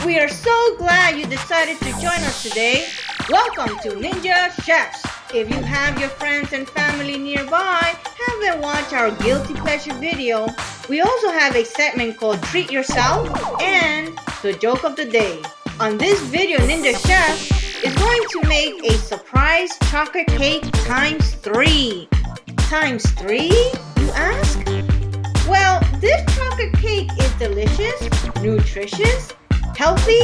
We are so glad you decided to join us today. Welcome to Ninja Chefs. If you have your friends and family nearby, have them watch our guilty pleasure video. We also have a segment called Treat Yourself and the Joke of the Day. On this video, Ninja Chef is going to make a surprise chocolate cake times 3. Times 3, you ask? Well, this chocolate cake is delicious, nutritious, healthy,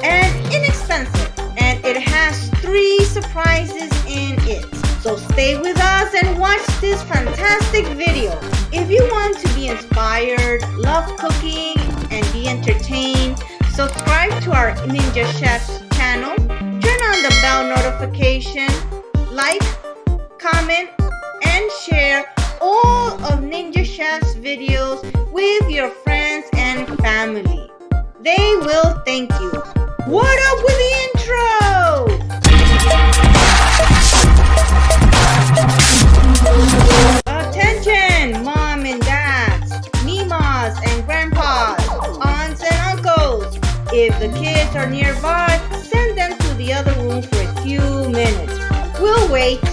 and inexpensive. And it has 3 surprises in it. So stay with us and watch this fantastic video. If you want to be inspired, love cooking, and be entertained, subscribe to our Ninja Chefs channel, turn on the bell notification, like, comment, and share all of Ninja Chef's videos with your friends and family. They will thank you. What up with the intro? Attention, mom and dads, mimas and grandpas, aunts and uncles. If the kids are nearby, send them to the other room for a few minutes. We'll wait.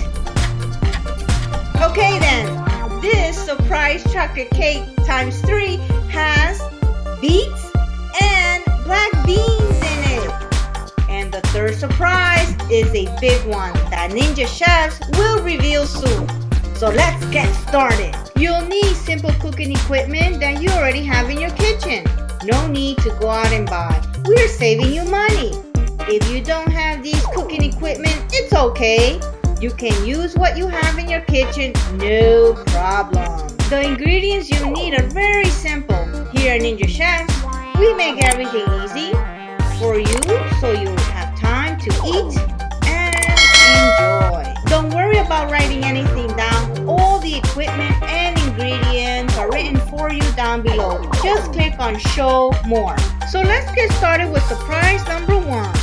Okay then, this surprise chocolate cake times 3 has beets and black beans in it. And the third surprise is a big one that Ninja Chefs will reveal soon. So let's get started. You'll need simple cooking equipment that you already have in your kitchen. No need to go out and buy. We're saving you money. If you don't have these cooking equipment, it's okay. You can use what you have in your kitchen, no problem. The ingredients you need are very simple. Here at Ninja Chefs, we make everything easy for you so you have time to eat and enjoy. Don't worry about writing anything down. All the equipment and ingredients are written for you down below. Just click on Show More. So let's get started with surprise number 1.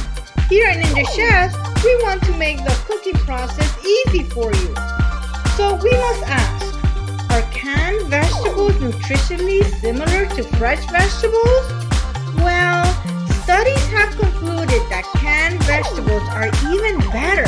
Here at Ninja Chefs, we want to make the cooking process easy for you. So we must ask, are canned vegetables nutritionally similar to fresh vegetables? Well, studies have concluded that canned vegetables are even better.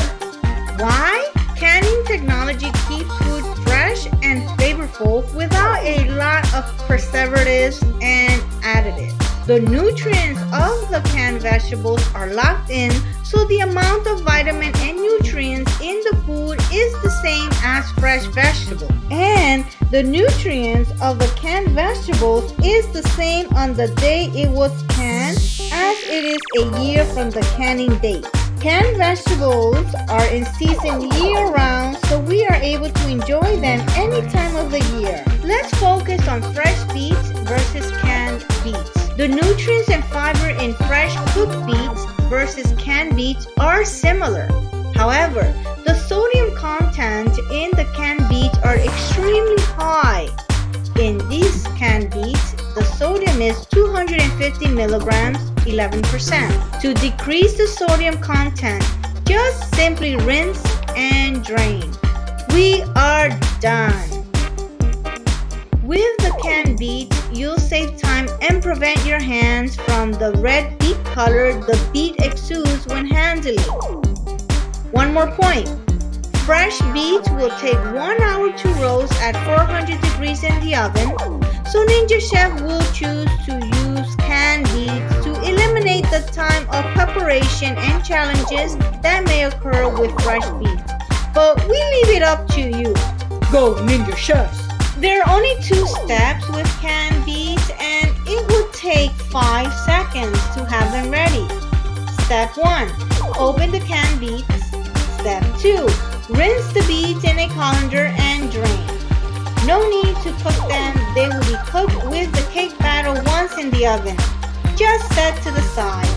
Why? Canning technology keeps food fresh and flavorful without a lot of preservatives and additives. The nutrients of the canned vegetables are locked in, so the amount of vitamin and nutrients in the food is the same as fresh vegetables. And the nutrients of the canned vegetables is the same on the day it was canned as it is a year from the canning date. Canned vegetables are in season year-round, so we are able to enjoy them any time of the year. Let's focus on fresh beets versus canned beets. The nutrients and fiber in fresh cooked beets versus canned beets are similar. However, the sodium content in the canned beets are extremely high. In these canned beets, the sodium is 250 milligrams, 11%. To decrease the sodium content, just simply rinse and drain. We are done. With the canned beets, you'll save time and prevent your hands from the red beet color the beet exudes when handling. One more point. Fresh beets will take 1 hour to roast at 400 degrees in the oven, so Ninja Chef will choose to use canned beets to eliminate the time of preparation and challenges that may occur with fresh beets. But we leave it up to you. Go Ninja Chefs! There are only 2 steps with canned beets, and it will take 5 seconds to have them ready. Step 1. Open the canned beets. Step 2. Rinse the beets in a colander and drain. No need to cook them. They will be cooked with the cake batter once in the oven. Just set to the side.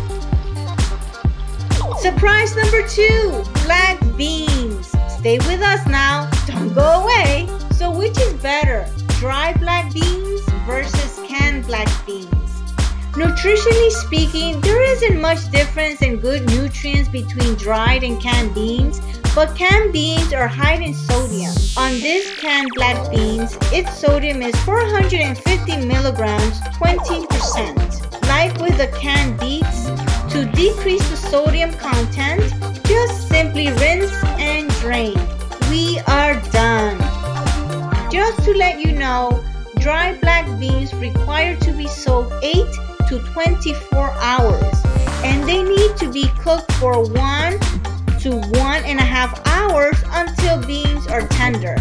Surprise number 2. Black beans. Stay with us now. Don't go away. So which is better, dry black beans versus canned black beans? Nutritionally speaking, there isn't much difference in good nutrients between dried and canned beans, but canned beans are high in sodium. On this canned black beans, its sodium is 450 milligrams, 20%. Like with the canned beets, decrease the sodium content, just simply rinse and drain. We are done. Just to let you know, dry black beans require to be soaked 8 to 24 hours, and they need to be cooked for 1 to 1.5 hours until beans are tender.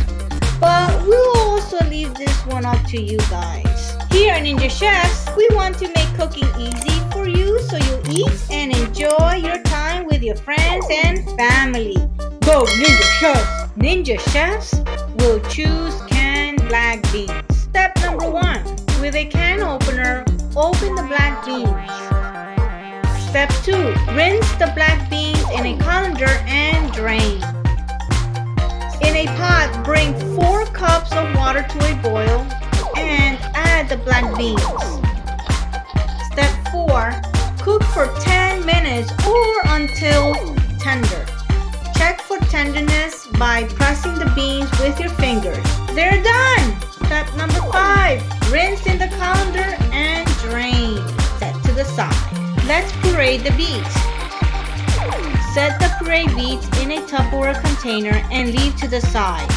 But we'll also leave this one up to you guys. Here at Ninja Chefs, we want to make cooking easy for you so you'll eat and enjoy your time with your friends and family. Go Ninja Chefs! Ninja Chefs will choose canned black beans. Step number 1. With a can opener, open the black beans. Step 2. Rinse the black beans in a colander and drain. In a pot, bring 4 cups of water to a boil and add the black beans. Step 4. Cook for 10 minutes or until tender. Check for tenderness by pressing the beans with your fingers. They're done! Step number 5. Rinse in the colander and drain. Set to the side. Let's puree the beets. Set the puree beets in a Tupperware container and leave to the side.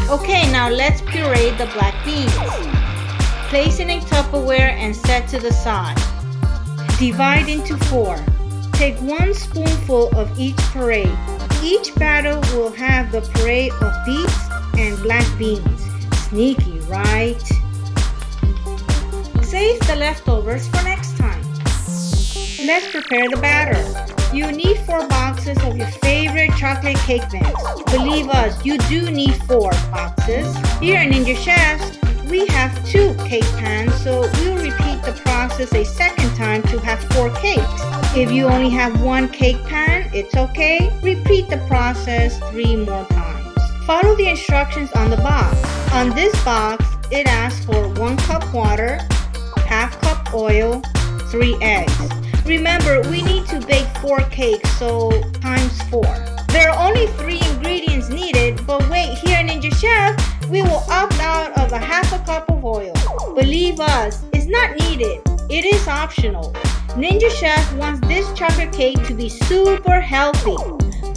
Okay, now let's puree the black beans. Place in a Tupperware and set to the side. Divide into 4. Take 1 spoonful of each puree. Each batter will have the puree of beets and black beans. Sneaky, right? Save the leftovers for next time. Let's prepare the batter. You need 4 boxes of your favorite chocolate cake mix. Believe us, you do need 4 boxes. Here at Ninja Chefs, we have 2 cake pans, so we'll repeat the process a second time to have 4 cakes. If you only have 1 cake pan, it's okay. Repeat the process 3 more times. Follow the instructions on the box. On this box, it asks for 1 cup water, half cup oil, 3 eggs. Remember, we need to bake 4 cakes, so times 4. There are only 3 ingredients needed, but wait, here at Ninja Chef, we will opt out of a half a cup of oil. Believe us, it's not needed. It is optional. Ninja Chef wants this chocolate cake to be super healthy.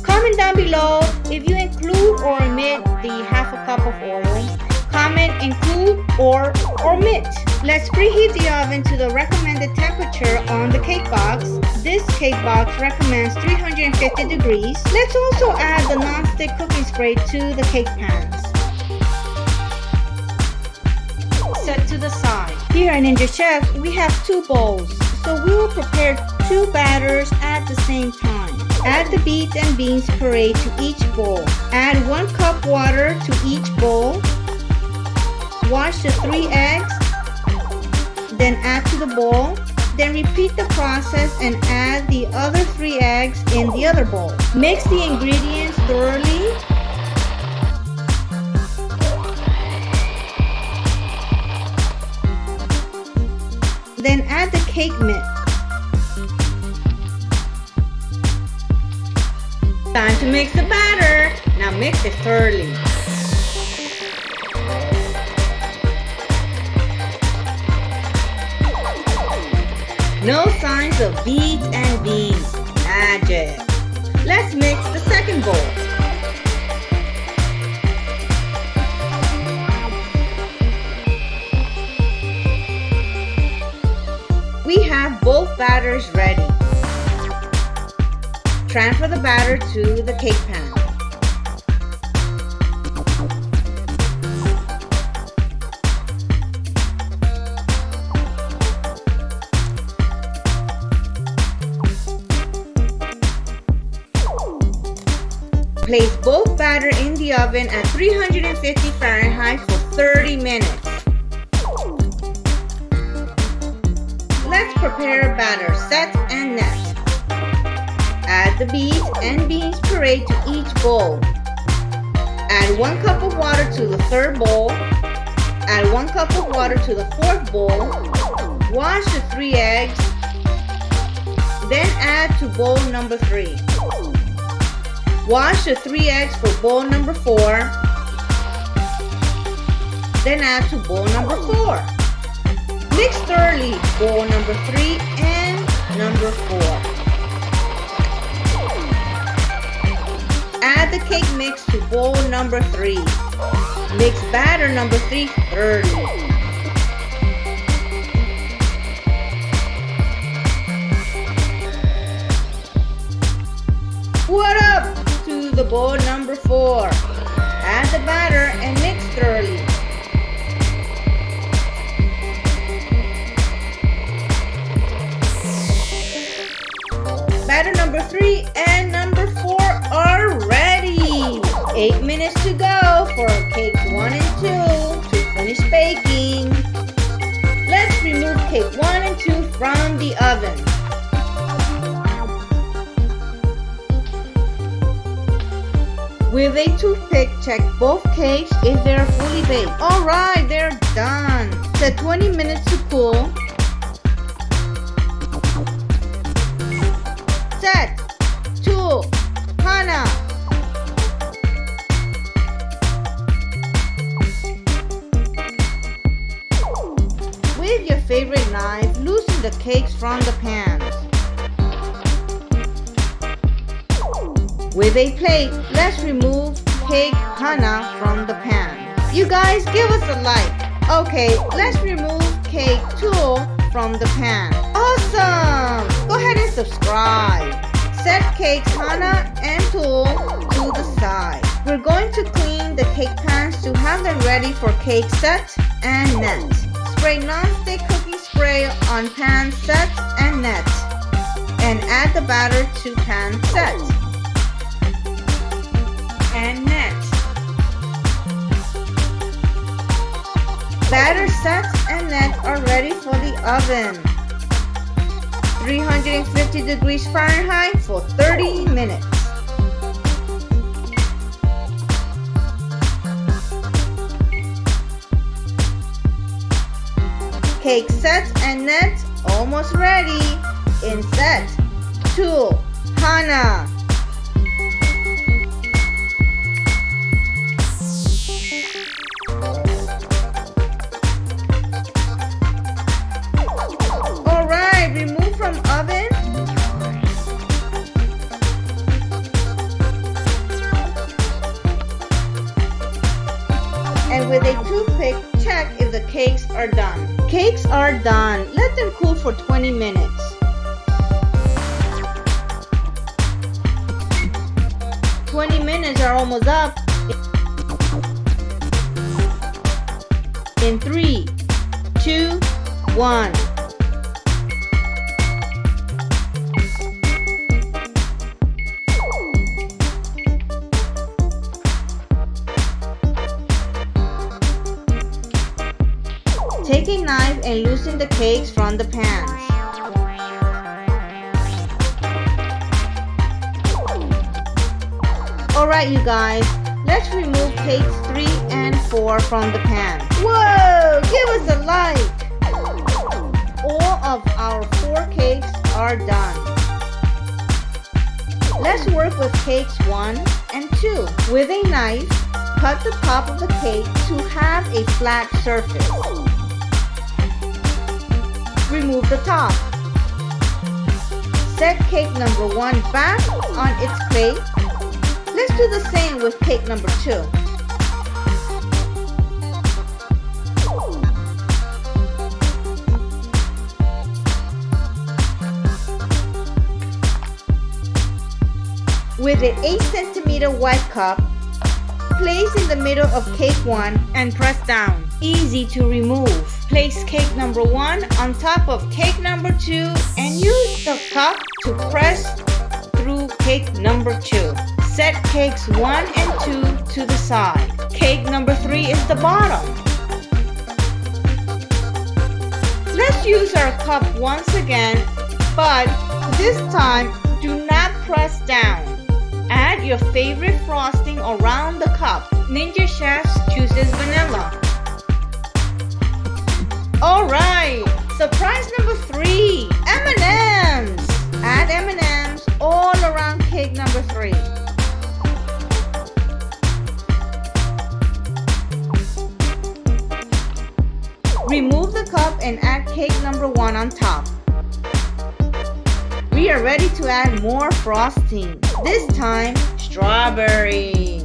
Comment down below if you include or omit the half a cup of oil. Comment include or omit. Let's preheat the oven to the recommended temperature on the cake box. This cake box recommends 350 degrees. Let's also add the non-stick cooking spray to the cake pans. Set to the side. Here at Ninja Chef, we have 2 bowls, so we will prepare 2 batters at the same time. Add the beets and beans puree to each bowl. Add 1 cup water to each bowl. Wash the 3 eggs, then add to the bowl. Then repeat the process and add the other 3 eggs in the other bowl. Mix the ingredients thoroughly. Then add the cake mix. Time to mix the batter. Now mix it thoroughly. No signs of beets and beans. Magic. Let's mix the second bowl. We have both batters ready. Transfer the batter to the cake pan. Place both batter in the oven at 350 Fahrenheit for 30 minutes. Let's prepare batter set and net. Add the beets and beans puree to each bowl. Add 1 cup of water to the 3rd bowl. Add 1 cup of water to the 4th bowl. Wash the 3 eggs. Then add to bowl number 3. Wash the 3 eggs for bowl number 4. Then add to bowl number 4. Mix thoroughly bowl number 3 and number 4. the cake mix to bowl number 3. Mix batter number 3 thoroughly. What up to the bowl number 4? Add the batter and mix thoroughly. Batter number 3 and number 4 are ready. 8 minutes to go for cakes 1 and 2 to finish baking. Let's remove cake 1 and 2 from the oven. With a toothpick, check both cakes if they're fully baked. Alright, they're done. Set 20 minutes to cool. Set to Hana. With your favorite knife, loosen the cakes from the pans. With a plate, let's remove cake Hana from the pan. You guys give us a like. Okay, let's remove cake Tool from the pan. Awesome! Go ahead and subscribe. Set cakes Hana and Tool to the side. We're going to clean the cake pans to have them ready for cake set and net. Spray non-stick cooking spray on pan set and net. And add the batter to pan set and net. Batter set and net are ready for the oven. 350 degrees Fahrenheit for 30 minutes. Cake set and net almost ready. In set to Hana. Alright, remove from oven. And with a toothpick, check if the cakes are done. Cakes are done. Let them cool for 20 minutes. 20 minutes are almost up. In 3, 2, 1. Take a knife and loosen the cakes from the pans. Alright you guys, let's remove cakes 3 and 4 from the pan. Whoa! Give us a like! All of our 4 cakes are done. Let's work with cakes 1 and 2. With a knife, cut the top of the cake to have a flat surface. Remove the top. Set cake number 1 back on its plate. Let's do the same with cake number 2. With an 8 cm wet cup, place in the middle of cake 1 and press down. Easy to remove. Place cake number 1 on top of cake number 2 and use the cup to press through cake number 2. Set cakes 1 and 2 to the side. Cake number 3 is the bottom. Let's use our cup once again, but this time do not press down. Add your favorite frosting around the cup. Ninja Chefs chooses vanilla. Alright, surprise number 3, M&Ms. Add M&Ms all around cake number 3. Remove the cup and add cake number 1 on top. We are ready to add more frosting. This time, strawberry.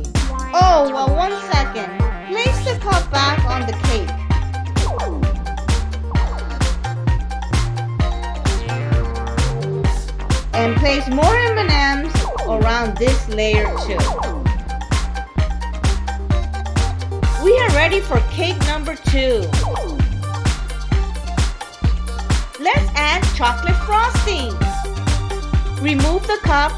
Oh, well, 1 second. Place the cup back on the cake. And place more M&Ms around this layer too. We are ready for cake number 2. Let's add chocolate frosting. Remove the cup.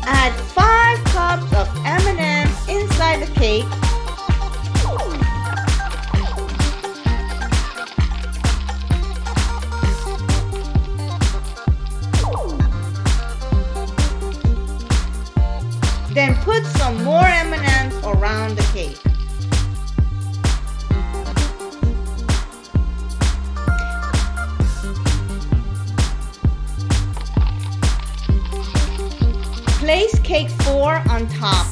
Add 5 cups of M&Ms inside the cake. Then put some more M&Ms around the cake. Place cake 4 on top.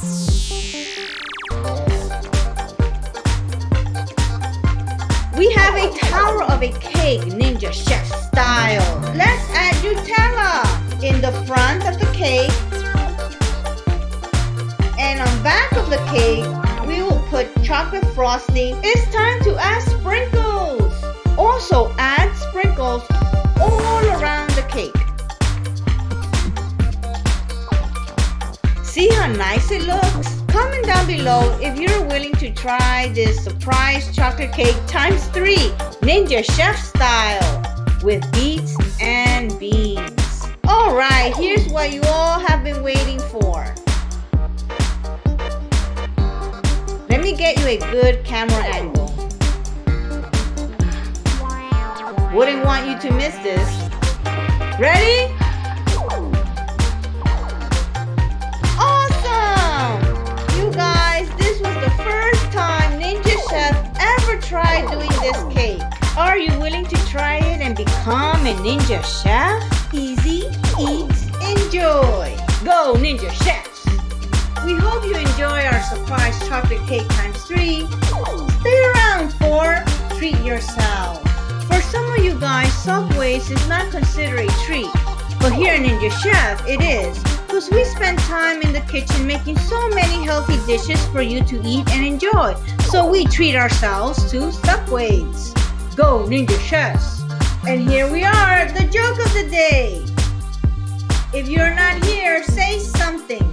We have a tower of a cake, Ninja Chef style. Let's add Nutella in the front of the cake. And on back of the cake, we will put chocolate frosting. It's time to add sprinkles. Also add sprinkles all around the cake. See how nice it looks? Comment down below if you're willing to try this surprise chocolate cake ×3 Ninja Chef style with beets and beans. Alright, here's what you all have been waiting for. Let me get you a good camera angle. Wouldn't want you to miss this. Ready? Try doing this cake. Are you willing to try it and become a ninja chef? Easy, eat, enjoy. Go Ninja Chefs! We hope you enjoy our surprise chocolate cake ×3. Stay around for Treat Yourself. For some of you guys, Subways is not considered a treat, but here in Ninja Chef it is, because we spend time in the kitchen making so many healthy dishes for you to eat and enjoy. So we treat ourselves to Subways. Go Ninja Chefs! And here we are, the joke of the day. If you're not here, say something.